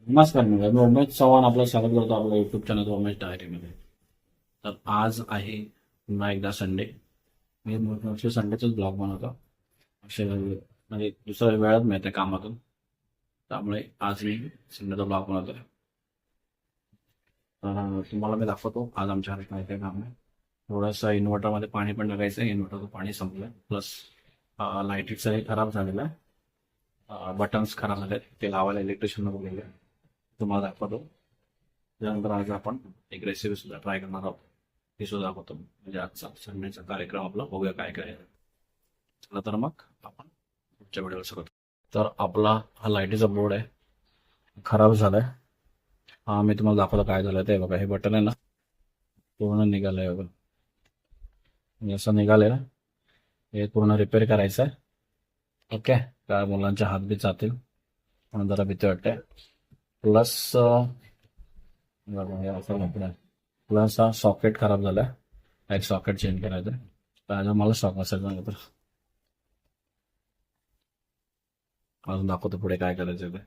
नमस्कार मित्रांनो, मी उमेश चव्हाण आपलं स्वागत करतो आपल्या युट्यूब चॅनल उमेश डायरीमध्ये. तर आज आहे पुन्हा एकदा संडे. मी मोस्टली संडेचाच ब्लॉग बनवतो. असे म्हणजे दुसरा वेळच मिळते कामातून, त्यामुळे आज मी संडेचा ब्लॉग बनवतोय. तर तुम्हाला मी दाखवतो आज आमच्या घरात काय काय काम आहे. थोडंसं इन्व्हर्टरमध्ये पाणी पण टाकायचं आहे. इन्व्हर्टरचं पाणी संपलं, प्लस लाईटीचं खराब झालेलं आहे. बटन्स खराब झाले, ते लावायला इलेक्ट्रिशियनला बोललेले आहे. तुम्हाला दाखवतो. त्यानंतर आज आपण एक रेसिपी सुद्धा ट्राय करणार आहोत, ती सुद्धा दाखवतो. म्हणजे आजचा संडेचा कार्यक्रम आपला बघूया काय काय आहे. चला तर मग आपण पुढच्या व्हिडिओला सुरुवात. तर आपला हा लाईटीचा बोर्ड आहे, खराब झालाय. हा मी तुम्हाला दाखवतो काय झालंय ते. बघा, हे बटन आहे ना, पूर्ण निघालंय. बघा, असं निघालंय ना, हे पूर्ण रिपेअर करायचं आहे. ओके, काय मुलांच्या हात बी जातील म्हणून जरा भीती वाटते. प्लस प्लस हा सॉकेट खराब झालाय, एक सॉकेट चेंज करायचं. तर मला शॉक असेल तर अजून दाखवतो पुढे काय करायचं ते.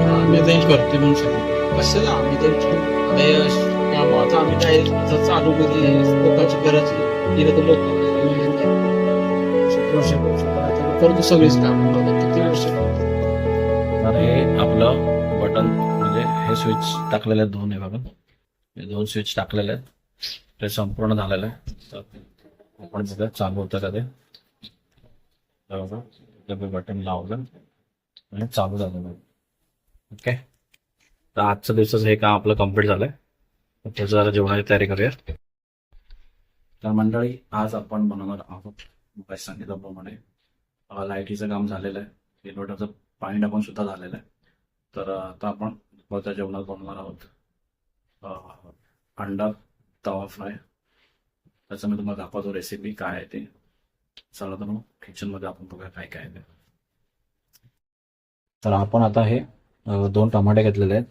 आम्ही ते करते म्हणून सांगितलं कशाला आम्ही ते कामाचं आम्ही काय चालू कधी स्वतःची गरज केलं तर लोक करतो सगळीच कामं. आता किती वर्ष तर हे आपलं बटन म्हणजे हे स्विच टाकलेले आहेत दोन, हे बघा हे दोन स्विच टाकलेले आहेत, ते संपूर्ण झालेलं आहे. तर आपण बघा चालू होतं का ते. तर बघा ते बटन लावलं आणि चालू झालं. ओके, तर आजच्या दिवसाचं हे काम आपलं कम्प्लीट झालंय. तर त्याचं जरा जेवणाची तयारी करूया. तर मंडळी आज आपण बनवणार आहोत मग सांगितल्याप्रमाणे लाईटीचं काम झालेलं आहे, इन्व्हर्टरचं पाणी टाकून सुद्धा झालेलं आहे. तर आता आपण दुपारच्या जेवणात बनवणार आहोत अंडा तवा फ्राय. त्याचं मी तुम्हाला दाखवतो रेसिपी काय आहे ते. चला तर मग किचनमध्ये आपण बघूया काय काय आहे ते. तर आपण आता हे 2 टमाटे घेतलेले आहेत,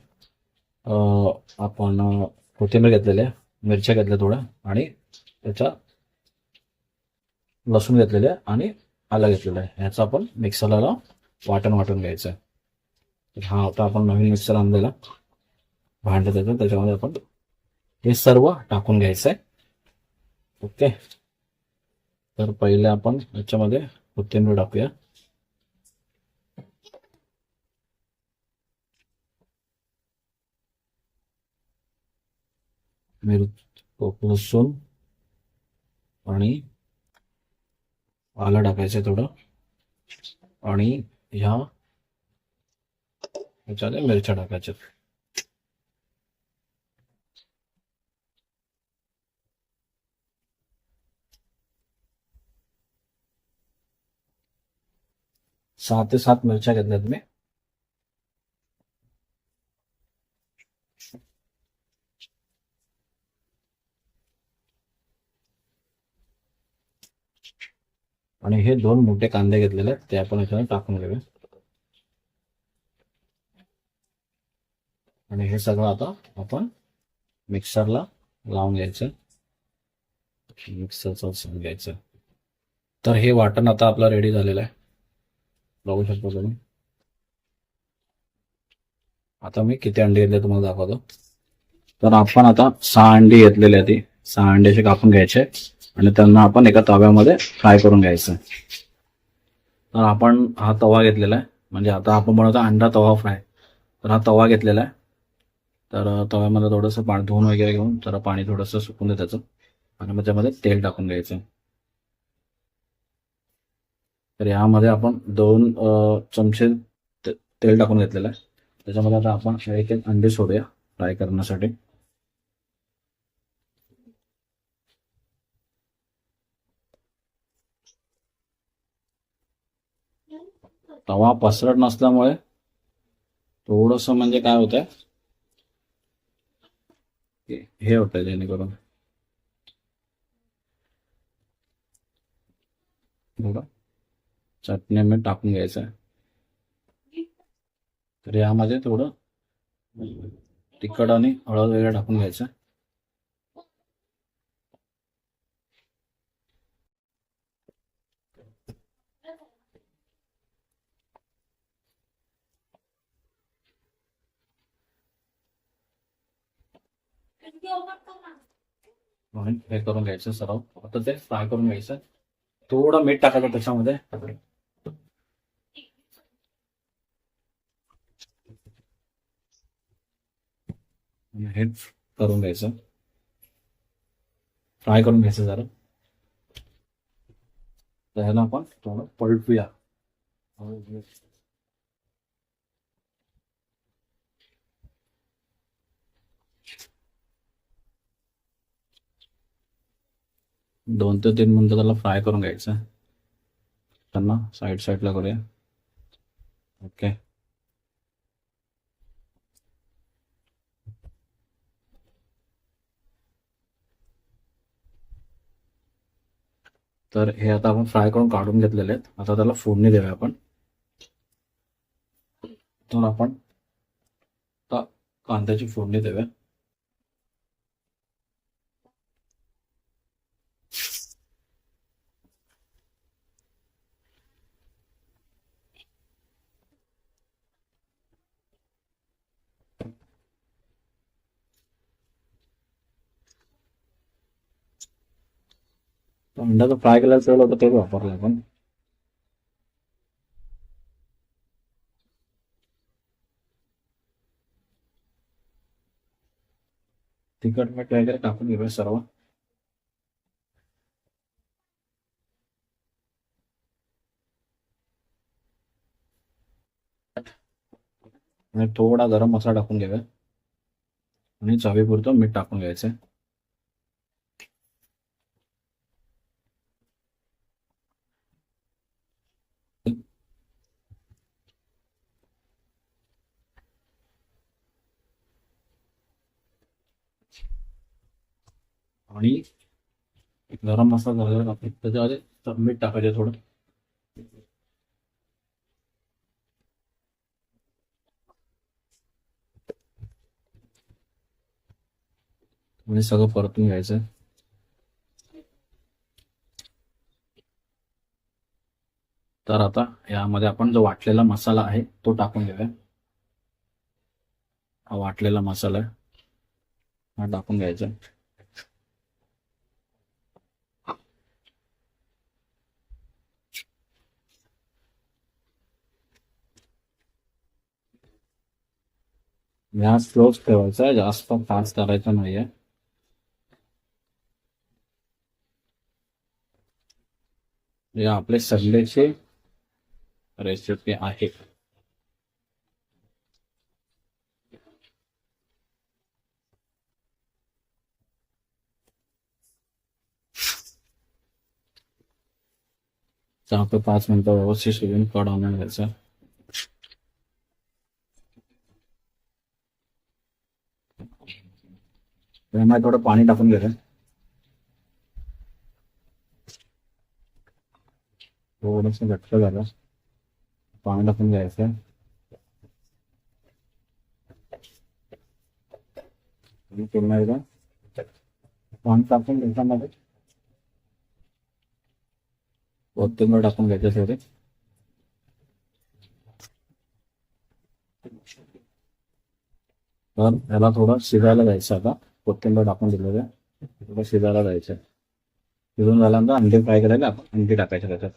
आपण कोथिंबीर घेतलेले आहे, मिरच्या घेतल्या थोड्या, आणि त्याच्या लसूण घेतलेले आहे आणि आलं घेतलेलं आहे. ह्याचं आपण मिक्सरला वाटून घ्यायचं आहे. हा आता आपण नवीन मिक्सर आणलेला भांडं त्याच्यामध्ये आपण हे सर्व टाकून घ्यायचं आहे. ओके, तर पहिले आपण याच्यामध्ये कोथिंबीर टाकूया. लसूण आणि आलं टाकायचं थोडं, आणि ह्याच्यामध्ये मिरच्या टाकायच्या. सहा ते सात मिरच्या घेतल्यात मी. आणि हे 2 मोठे कांदे घेतलेले आहेत, ते आपण याच्यामध्ये टाकून घेऊया. आणि हे सगळं आता आपण मिक्सरला लावून घ्यायचं, मिक्सरचं घ्यायचं. तर हे वाटण आता आपलं रेडी झालेलं आहे, बघू शकतो तुम्ही. आता मी किती अंडी घेतले तुम्हाला दाखवतो. तर आपण आता 6 अंडी घेतलेली आहे, ती 6 अंड्याचे कापून घ्यायचे आणि त्यांना आपण एका तव्यामध्ये फ्राय करून घ्यायचं. तर आपण हा तवा घेतलेला आहे, म्हणजे आता आपण बनवतो अंडा तवा फ्राय. तर हा तवा घेतलेला आहे. तर तव्यामध्ये थोडंसं पाणी धुवून वगैरे घेऊन जरा पाणी थोडंसं सुकून द्यायचं आणि मग त्यामध्ये तेल टाकून घ्यायचं. तर यामध्ये आपण 2 चमचे तेल टाकून घेतलेलं आहे. त्याच्यामध्ये आता आपण एक अंडे सोडूया फ्राय करण्यासाठी. तवा पसरट नसल्यामुळे थोडंसं म्हणजे काय होतंय, हे होतंय जेणेकरून थोडं चटणी मीठ टाकून घ्यायचं आहे. तर यामध्ये थोडं तिखट आणि हळद वगैरे टाकून घ्यायचं. हे करून घ्यायचं सर्व. आता ते फ्राय करून घ्यायचं. थोडं मीठ टाकायचं त्याच्यामध्ये. हे करून घ्यायचं, फ्राय करून घ्यायचं जरा. तर ह्याला आपण थोडं पलटूया. 2 ते 3 मिनिटं त्याला फ्राय करून घ्यायचं. त्यांना साईडला करूया. ओके, तर हे आता आपण फ्राय करून काढून घेतलेले आहेत. आता त्याला फोडणी देऊया आपण. तर आपण कांद्याची फोडणी देऊया. अंड्याचं फ्राय केलेलं तेल होतं तेच वापरलं आपण. तिखट मीठ वगैरे टाकून घेऊया सर्व. आणि थोडा गरम मसाला टाकून घेऊया आणि चवीपुरतं मीठ टाकून घ्यायचं. आणि गरम मसाला झाल्यावर आपण त्याच्यामध्ये मीठ टाकायचं थोडं. आणि सगळं परतून घ्यायचं. तर आता यामध्ये आपण जो वाटलेला मसाला आहे तो टाकून घेऊया. हा वाटलेला मसाला आहे हा टाकून घ्यायचा. गॅस क्लोज ठेवायचा आहे, जास्त फास्ट करायचं नाहीये. हे आपले संडेची रेसिपी आहे. तर आपलं 5 मिनिटं व्यवस्थित शिजून कढवून घ्यायचं. त्यामुळे थोडं पाणी टाकून घ्यायचं. थोडंसं घट्ट झालं पाणी टाकून घ्यायचं. पुन्हा एकदा पाणी टाकून त्याच्यामध्ये कोथिंबीर टाकून घ्यायचं थोडे. तर याला थोडं शिजायला द्यायचं. आता कोथिंबीर टाकून दिलेलं थोडं शिजायला द्यायचं. शिजून झाल्यानंतर अंडे फ्राय करायला आपण अंडे टाकायचे त्याच्यात.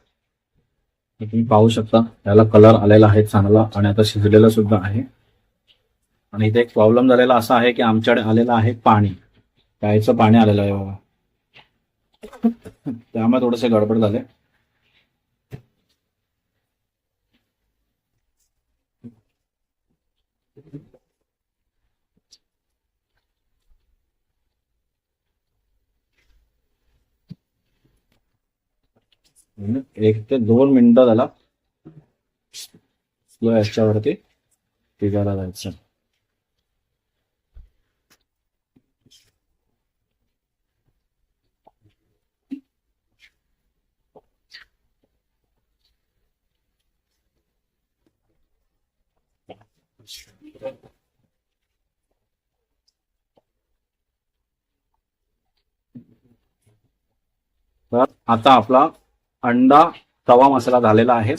तुम्ही पाहू शकता याला कलर आलेला आहे चांगला आणि आता शिजलेला सुद्धा आहे. आणि इथे एक प्रॉब्लेम झालेला असा आहे की आमच्याकडे आलेलं आहे पाणी, प्यायचं पाणी आलेलं आहे बाबा. त्यामुळे थोडेसे गडबड झाले. एक ते 2 मिनिटं झाला स्लो याच्यावरती शिजायला जायचं. तर आता आपला अंडा तवा मसाला झालेला आहे.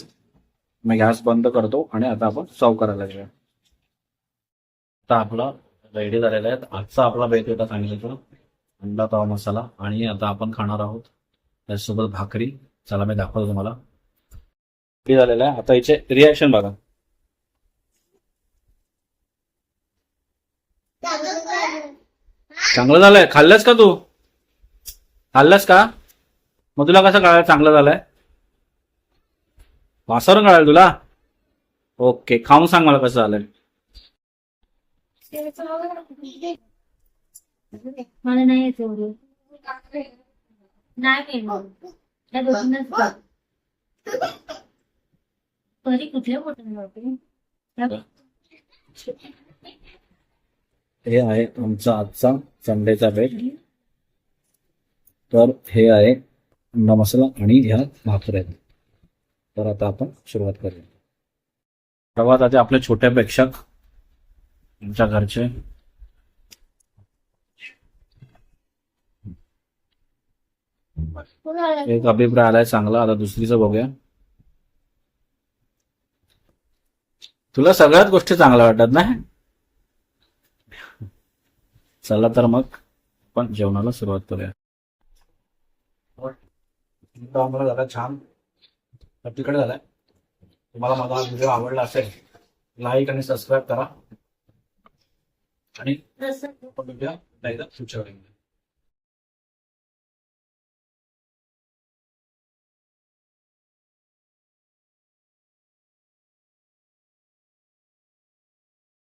मी गॅस बंद करतो आणि आता आपण सर्व करायला घेऊया. आता आपला रेडी झालेला आहे. आजचा आपला बेत होता सांगितलं अंडा तवा मसाला आणि आता आपण खाणार आहोत त्याच्यासोबत भाकरी. चला मी दाखवतो तुम्हाला. रेडी झालेला आहे. आता याचे रिॲक्शन बघा. चांगलं झालंय. खाल्लंस का तू? खाल्लंस का? मग तुला कसं कळायला चांगलं झालंय? वासावरून कळालं तुला? ओके, खाऊन सांग मला कसं झालंय. मला नाही येत एवढं. नाही पेन त्या दोघींनाच बघ. तरी कुठल्या बोटाने हे आहे आमचा आजचा संडेचा बेत. तर हे आहे अंडा मसाला आणि ह्या भाकऱ्या आहेत. तर आता आपण सुरुवात करूया. सर्वात आधी आपले छोटे प्रेक्षक आमच्या घरचे एक अभिप्राय आलाय चांगला. आता दुसरीचं बघूया. तुला सगळ्याच गोष्टी चांगल्या वाटतात ना? चला तर मग आपण जेवणाला सुरुवात करूया. आम्हाला झाला छान तिकडे झालाय. तुम्हाला माझा व्हिडिओ आवडला असेल लाईक आणि सबस्क्राईब करा आणि भेटूया एकदा पुढच्या वेळी